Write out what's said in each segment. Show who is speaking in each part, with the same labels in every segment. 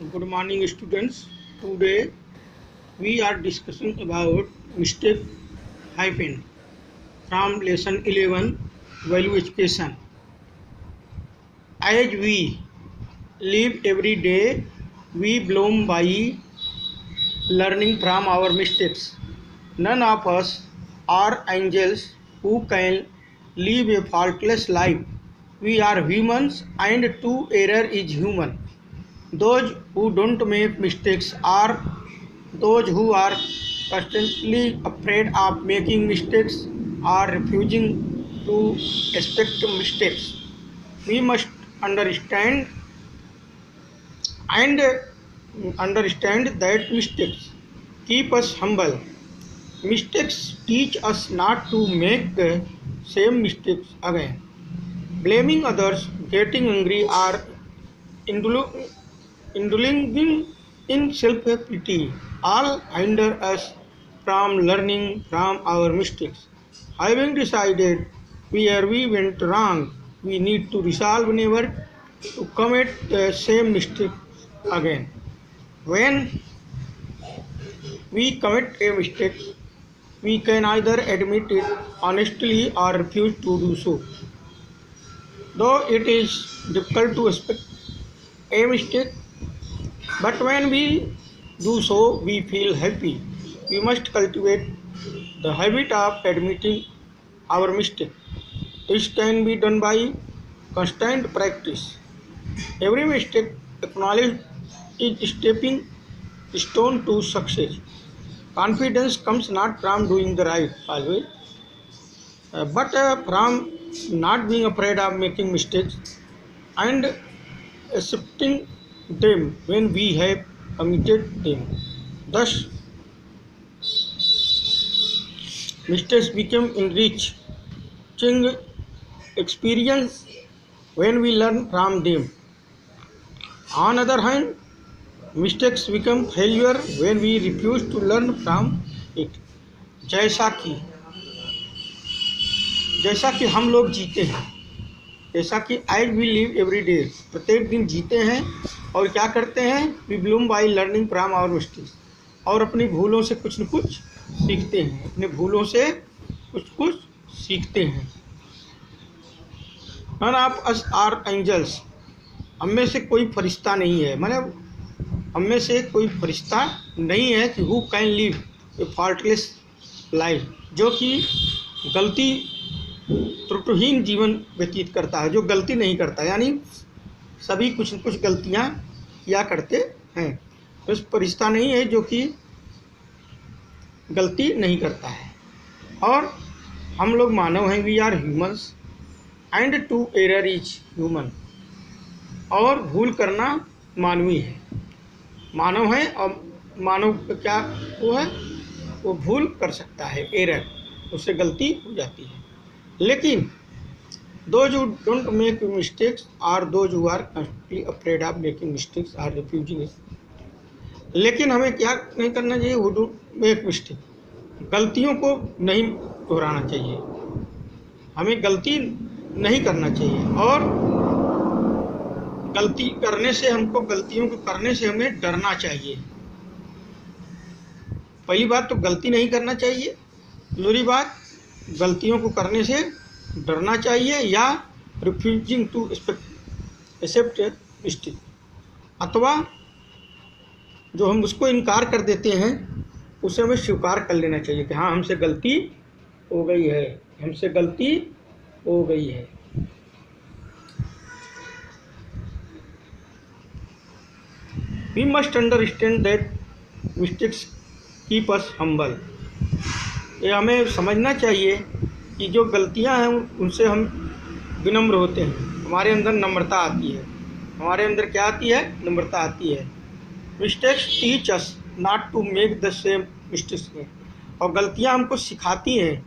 Speaker 1: Good morning, students. Today we are discussing about mistake hyphen from lesson 11 value education. As we live every day, we bloom by learning from our mistakes. None of us are angels who can live a faultless life. We are humans, and to error is human. Those who don't make mistakes are those who are constantly afraid of making mistakes or refusing to expect mistakes. We must understand and understand that mistakes keep us humble. Mistakes teach us not to make the same mistakes again. Blaming others, getting angry, or indulging in self-pity all hinder us from learning from our mistakes. Having decided where we went wrong, we need to resolve never to commit the same mistake again. When we commit a mistake, we can either admit it honestly or refuse to do so. Though it is difficult to expect a mistake, but when we do so, we feel happy. We must cultivate the habit of admitting our mistake. This can be done by constant practice. Every mistake acknowledged is stepping stone to success. Confidence comes not from doing the right always, but from not being afraid of making mistakes and accepting them when we have committed them. Thus, mistakes become enriching experience when we learn from them. On the other hand, mistakes become failure when we refuse to learn from it. जैसा कि जैसा कि हम लोग जीते हैं, जैसा कि as we live every day, प्रत्येक दिन जीते हैं और क्या करते हैं, we bloom by learning from our mistakes, और अपनी भूलों से कुछ न कुछ सीखते हैं, अपने भूलों से कुछ कुछ सीखते हैं. None of us are angels, हम में से कोई फरिश्ता नहीं है, मतलब हम में से कोई फरिश्ता नहीं है कि who can live A faultless life, जो कि गलती त्रुटिहीन जीवन व्यतीत करता है, जो गलती नहीं करता, यानी सभी कुछ न कुछ गलतियां किया करते हैं. तो इस फरिश्ता नहीं है जो कि गलती नहीं करता है. और हम लोग मानव हैं, we are humans and to error is human, और भूल करना मानवीय है. मानव है और मानव क्या वो है, वो भूल कर सकता है, एरर, उससे गलती हो जाती है. लेकिन those who don't make mistakes are those who are constantly afraid of making mistakes or refusing it. लेकिन हमें क्या नहीं करना चाहिए, who don't make mistake, गलतियों को नहीं दोहराना चाहिए, हमें गलती नहीं करना चाहिए. और गलती करने से, हमको गलतियों को करने से हमें डरना चाहिए. पहली बात तो गलती नहीं करना चाहिए, दूसरी बात गलतियों को करने से डरना चाहिए, या रिफ्यूजिंग टू एक्सेप्ट मिस्टेक, अथवा जो हम उसको इनकार कर देते हैं उसे हमें स्वीकार कर लेना चाहिए कि हाँ, हमसे गलती हो गई है, हमसे गलती हो गई है. We must understand that mistakes keep us humble. ये हमें समझना चाहिए कि जो गलतियां हैं उनसे हम विनम्र होते हैं, हमारे अंदर नम्रता आती है. हमारे अंदर क्या आती है, नम्रता आती है. Mistakes teach us not to make the same mistakes. और गलतियां हमको सिखाती हैं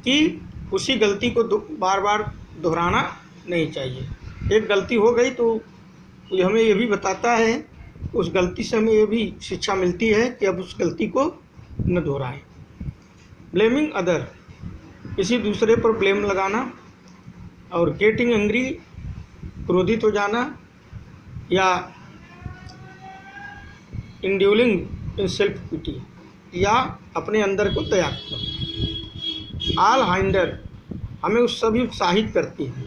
Speaker 1: कि उसी गलती को बार बार दोहराना नहीं चाहिए. एक गलती हो गई तो ये हमें ये भी बताता है, उस गलती से हमें ये भी शिक्षा मिलती है कि अब उस गलती को न दोहराएं. ब्लेमिंग अदर, किसी दूसरे पर ब्लेम लगाना, और गेटिंग एंग्री, क्रोधित हो जाना, या इंड्यूलिंग इन सेल्फ पिटी, या अपने अंदर को त्याग कर। ऑल हाइंडर हमें उस सभी उत्साहित करती है।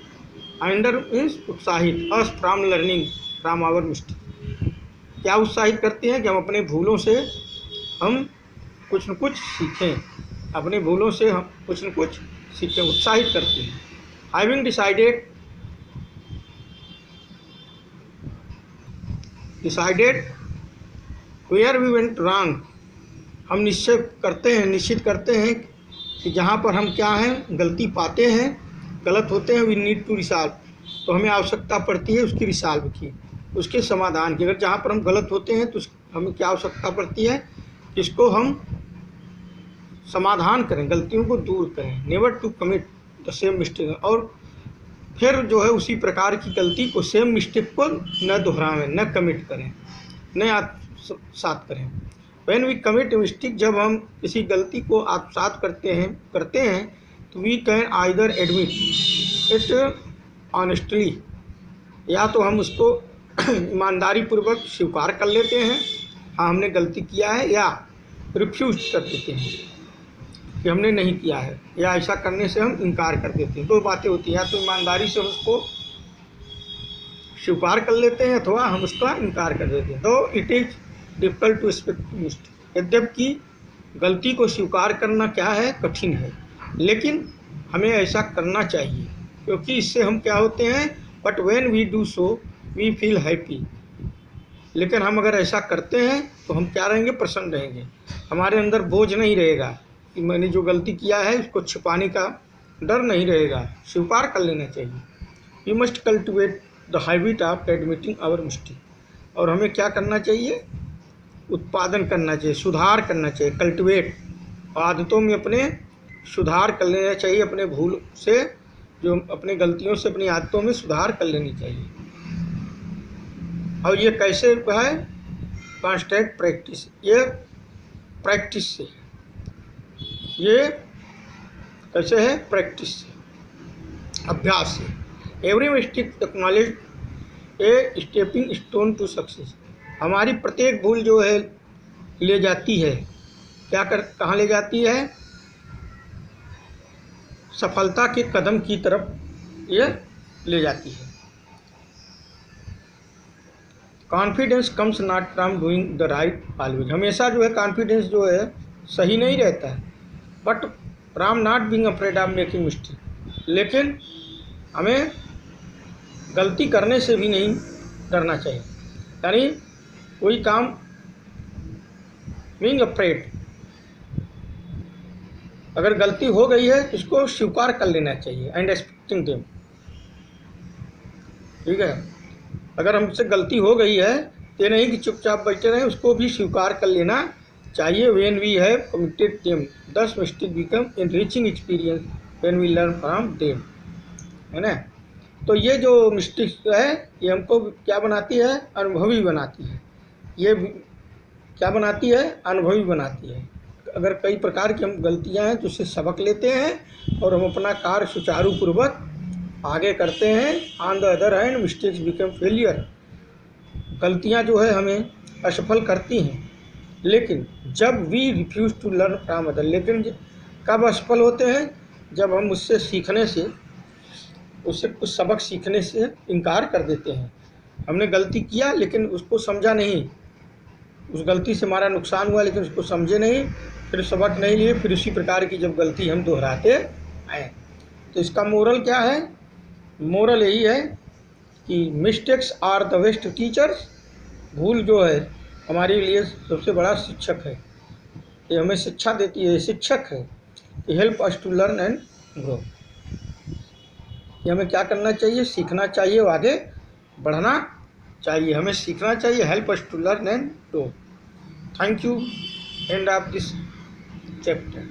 Speaker 1: हाइंडर मीन्स उत्साहित, us from learning from our mistake. क्या उत्साहित करती हैं कि हम अपने भूलों से हम कुछ न कुछ सीखें, अपने भूलों से हम कुछ न कुछ सीखें, उत्साहित करते हैं। Having decided where we went wrong, हम निश्चित करते हैं कि जहाँ पर हम क्या हैं गलती पाते हैं, गलत होते हैं, वी नीड टू रिसॉल्व, तो हमें आवश्यकता पड़ती है उसकी रिसॉल्व की, उसके समाधान की। अगर जहाँ पर हम गलत होते हैं तो हमें क्या आवश्यकता पड़ती है, इसको हम समाधान करें, गलतियों को दूर करें। Never to commit the same mistake, और फिर जो है उसी प्रकार की गलती को, सेम मिस्टेक को न दोहराएं, न कमिट करें, न आत्मसात करें। व्हेन वी कमिट मिस्टेक, जब हम किसी गलती को आत्मसात करते हैं तो we can either admit it honestly, या तो हम उसको ईमानदारी पूर्वक स्वीकार कर लेते हैं, हाँ हमने गलती किया है, या रिफ्यूज कर देते हैं कि हमने नहीं किया है, या ऐसा करने से हम इनकार कर देते हैं। दो बातें होती हैं, या तो ईमानदारी से हम उसको स्वीकार कर लेते हैं अथवा हम उसका इनकार कर देते हैं। तो it is difficult to expect mistake, यद्यपि गलती को स्वीकार करना क्या है, कठिन है, लेकिन हमें ऐसा करना चाहिए, क्योंकि इससे हम क्या होते हैं, but when we do so we feel happy, लेकिन हम अगर ऐसा करते हैं तो हम क्या रहेंगे, प्रसन्न रहेंगे, हमारे अंदर बोझ नहीं रहेगा कि मैंने जो गलती किया है उसको छिपाने का डर नहीं रहेगा, स्वीकार कर लेना चाहिए। We must cultivate the habit of admitting our mistake, और हमें क्या करना चाहिए, उत्पादन करना चाहिए, सुधार करना चाहिए। कल्टिवेट, आदतों में अपने सुधार कर लेना चाहिए, अपने भूल से, जो अपने गलतियों से अपनी आदतों में सुधार कर लेनी चाहिए। और ये कैसे है, कॉन्स्टेंट प्रैक्टिस, ये प्रैक्टिस से, ये कैसे है, प्रैक्टिस से, अभ्यास से। Every mistake acknowledge a stepping stone to success, हमारी प्रत्येक भूल जो है ले जाती है, कहाँ ले जाती है, सफलता के कदम की तरफ ये ले जाती है। Confidence comes not from doing the right always, हमेशा जो है कॉन्फिडेंस जो है सही नहीं रहता है, but from not being afraid of making mistake, लेकिन हमें गलती करने से भी नहीं डरना चाहिए, यानी कोई काम बीइंग अफ्रेड, अगर गलती हो गई है तो उसको स्वीकार कर लेना चाहिए, एंड एक्सपेक्टिंग देम, ठीक है। अगर हमसे गलती हो गई है तो नहीं कि चुपचाप बैठे रहें, उसको भी स्वीकार कर लेना चाहिए। When we have committed them this mistake become enriching experience when we learn from them, है ना। तो ये जो मिस्टेक है ये हमको क्या बनाती है, अनुभवी बनाती है। ये क्या बनाती है, अनुभवी बनाती है। अगर कई प्रकार की हम गलतियां हैं तो उससे सबक लेते हैं और हम अपना कार्य सुचारू पूर्वक आगे करते हैं। On the other hand mistakes become failure, गलतियां जो है हमें असफल करती हैं, लेकिन जब we refuse to learn from other, लेकिन कब असफल होते हैं, जब हम उससे सीखने से, उससे कुछ सबक सीखने से इनकार कर देते हैं। हमने गलती किया लेकिन उसको समझा नहीं, उस गलती से हमारा नुकसान हुआ लेकिन उसको समझे नहीं, फिर सबक नहीं लिए, फिर उसी प्रकार की जब गलती हम दोहराते हैं। तो इसका मोरल क्या है, मोरल यही है कि mistakes are the best teachers, भूल जो है हमारे लिए सबसे बड़ा शिक्षक है, ये हमें शिक्षा देती है, शिक्षक है कि help us to learn and grow. कि हमें क्या करना चाहिए, सीखना चाहिए, आगे बढ़ना चाहिए, हमें सीखना चाहिए, help us to learn and grow. Thank you, end of this chapter.